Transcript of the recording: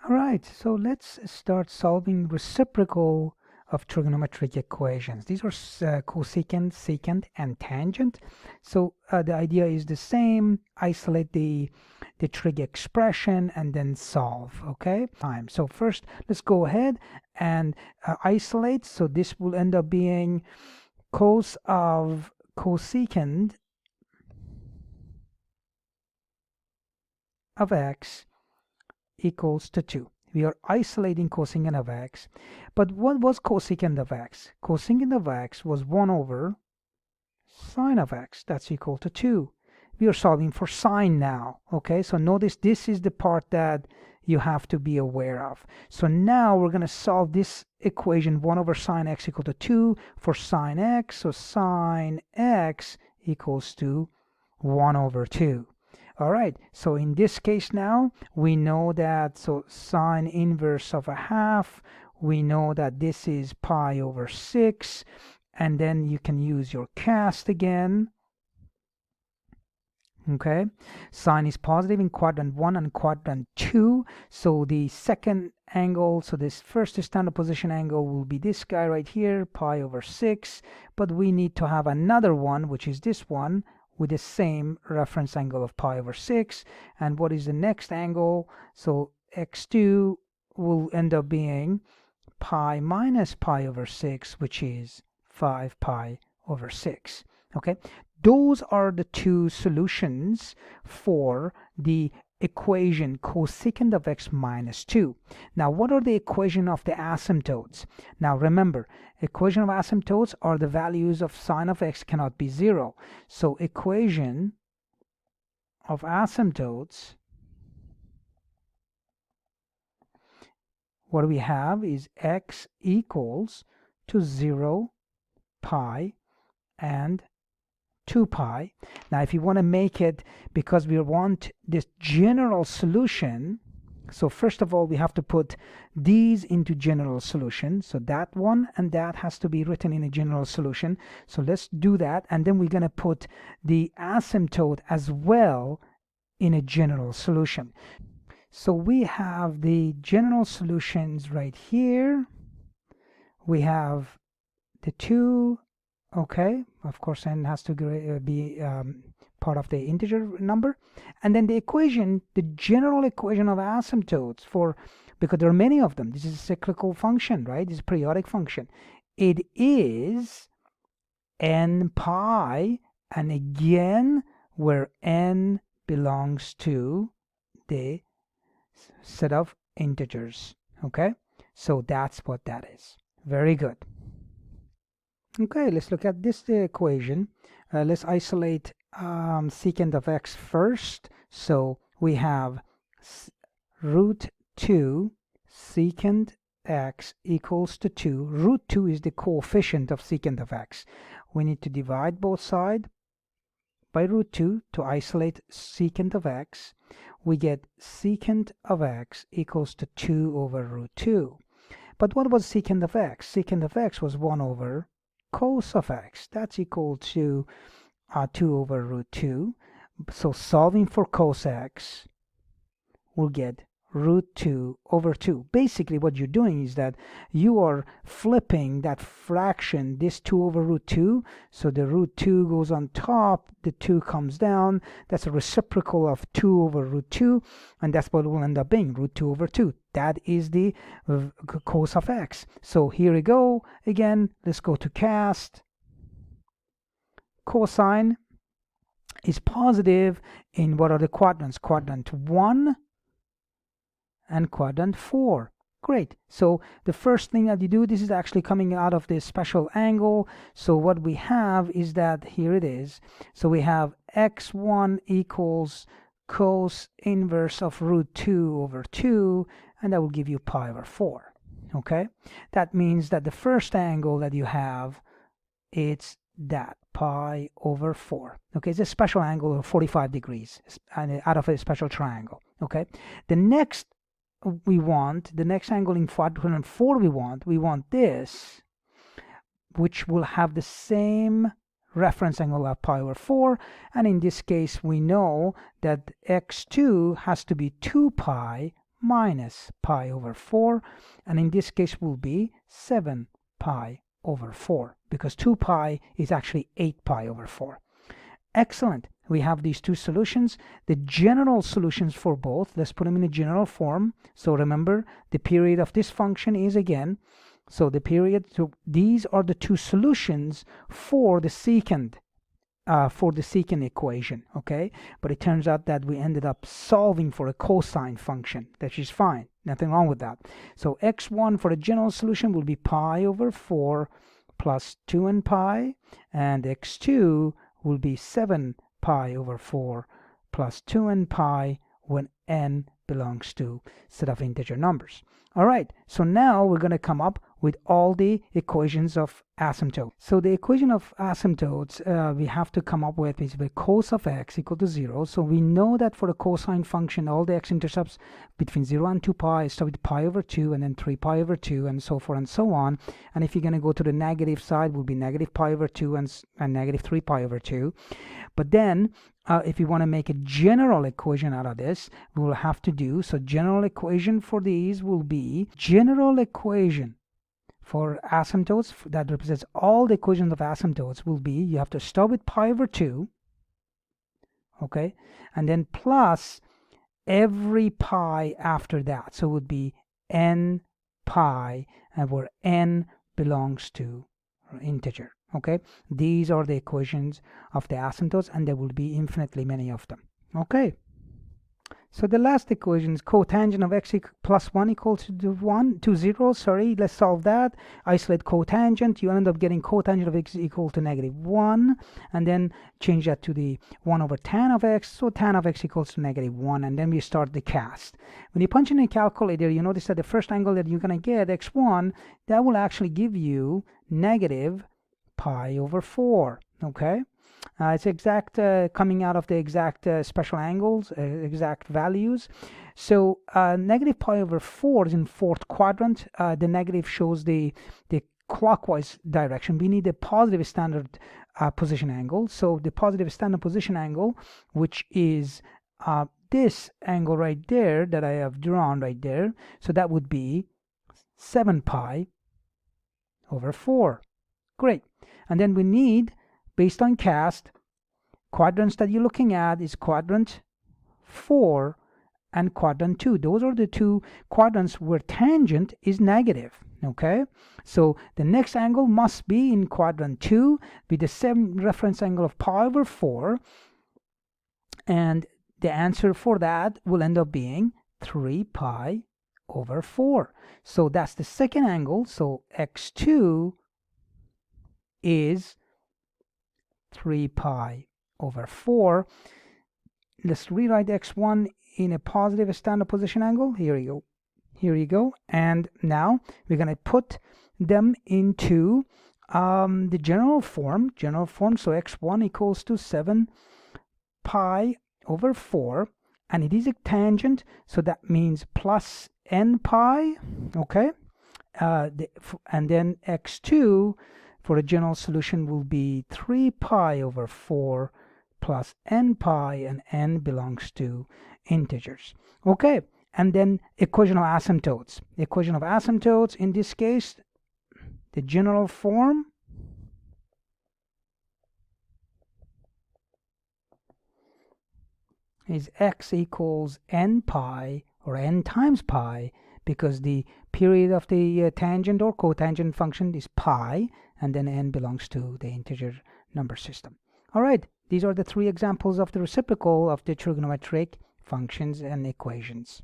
All right, so let's start solving reciprocal of trigonometric equations. These are cosecant, secant, and tangent. So the idea is the same. Isolate the trig expression and then solve. Okay. So first, let's go ahead and isolate. So this will end up being cos of cosecant of x equals to 2. We are isolating cosecant of x. But what was cosecant of x? Cosecant of x was 1 over sine of x. That's equal to 2. We are solving for sine now. Okay, so notice this is the part that you have to be aware of. So now we're going to solve this equation 1 over sine x equal to 2 for sine x. So sine x equals to 1 over 2. All right, so in this case now, we know that, so sine inverse of a half, we know that this is pi over 6, and then you can use your cast again. Okay, sine is positive in quadrant 1 and quadrant 2, so the second angle, so this first standard position angle will be this guy right here, pi over 6, but we need to have another one, which is this one, with the same reference angle of pi over 6. And what is the next angle? So x2 will end up being pi minus pi over 6, which is 5 pi over 6. Okay, those are the two solutions for the equation cosecant of x minus 2. Now, what are the equation of the asymptotes? Now, remember, equation of asymptotes are the values of sine of x cannot be 0. So, equation of asymptotes, what we have is x equals to 0, pi, and 2 pi. Now if you want to make it, because we want this general solution, so first of all we have to put these into general solution. So that one and that has to be written in a general solution. So let's do that, and then we're going to put the asymptote as well in a general solution. So we have the general solutions right here. We have the 2. Okay, of course n has to be part of the integer number, and then the equation, the general equation of asymptotes, for because there are many of them, this is a cyclical function, right? This is a periodic function. It is n pi, and again where n belongs to the set of integers. Okay, so that's what that is. Very good. Okay, let's look at this equation. Let's isolate secant of x first. So we have root 2 secant x equals to 2. Root 2 is the coefficient of secant of x. We need to divide both sides by root 2 to isolate secant of x. We get secant of x equals to 2 over root 2. But what was secant of x? Secant of x was 1 over cos of x. That's equal to 2 over root 2. So solving for cos x, we'll get root 2 over 2. Basically what you're doing is that you are flipping that fraction, this 2 over root 2, so the root 2 goes on top, the 2 comes down. That's a reciprocal of 2 over root 2, and that's what will end up being, root 2 over 2. That is the cos of x. So here we go again. Let's go to cast. Cosine is positive in what are the quadrants? Quadrant 1 and quadrant 4. Great. So the first thing that you do, this is actually coming out of this special angle. So what we have is that, here it is. So we have x1 equals cos inverse of root 2 over 2, and that will give you pi over 4. Okay, that means that the first angle that you have, it's that pi over 4. Okay, it's a special angle of 45 degrees out of a special triangle. Okay, the next angle in quadrant 4 we want this, which will have the same reference angle of pi over 4, and in this case we know that x2 has to be 2 pi minus pi over 4, and in this case will be 7 pi over 4, because 2 pi is actually 8 pi over 4. Excellent. We have these two solutions. The general solutions for both, let's put them in a general form. So remember, the period of this function is again, so the period, so these are the two solutions for the secant equation, okay? But it turns out that we ended up solving for a cosine function, that is fine, nothing wrong with that. So x1 for the general solution will be pi over 4 plus 2n pi, and x2 will be 7 pi over 4 plus 2n pi when n belongs to set of integer numbers. All right, so now we're going to come up with all the equations of asymptotes. So the equation of asymptotes we have to come up with is the cos of x equal to 0. So we know that for the cosine function, all the x-intercepts between 0 and 2 pi start with pi over 2 and then 3 pi over 2 and so forth and so on. And if you're going to go to the negative side, will be negative pi over 2 and negative 3 pi over 2. But then if you want to make a general equation out of this, we will have to do, so general equation for these will be, general equation for asymptotes that represents all the equations of asymptotes will be, you have to start with pi over 2, okay, and then plus every pi after that. So it would be n pi, and where n belongs to integer. Okay, these are the equations of the asymptotes, and there will be infinitely many of them. Okay, so the last equation is cotangent of x plus 1 equals to 0. Sorry, let's solve that. Isolate cotangent. You end up getting cotangent of x equal to -1, and then change that to the 1 over tan of x. So tan of x equals to -1, and then we start the cast. When you punch in a calculator, you notice that the first angle that you're going to get, x1, that will actually give you negative pi over 4. Okay, it's exact coming out of the exact special angles, exact values. So negative pi over 4 is in fourth quadrant. The negative shows the clockwise direction. We need a positive standard position angle. So the positive standard position angle, which is this angle right there that I have drawn right there, so that would be 7 pi over 4. Great. And then we need, based on cast, quadrants that you're looking at is quadrant 4 and quadrant 2. Those are the two quadrants where tangent is negative. Okay, so the next angle must be in quadrant 2 with the same reference angle of pi over 4, and the answer for that will end up being 3 pi over 4. So that's the second angle. So x2 is 3 pi over 4. Let's rewrite x1 in a positive standard position angle. Here you go. And now we're going to put them into the general form. So x1 equals to 7 pi over 4, and it is a tangent, so that means plus n pi. Okay, and then x2 for a general solution will be 3 pi over 4 plus n pi, and n belongs to integers. Okay, and then equation of asymptotes. Equation of asymptotes, in this case, the general form is x equals n pi, or n times pi, because the period of the tangent or cotangent function is pi, and then n belongs to the integer number system. All right, these are the three examples of the reciprocal of the trigonometric functions and equations.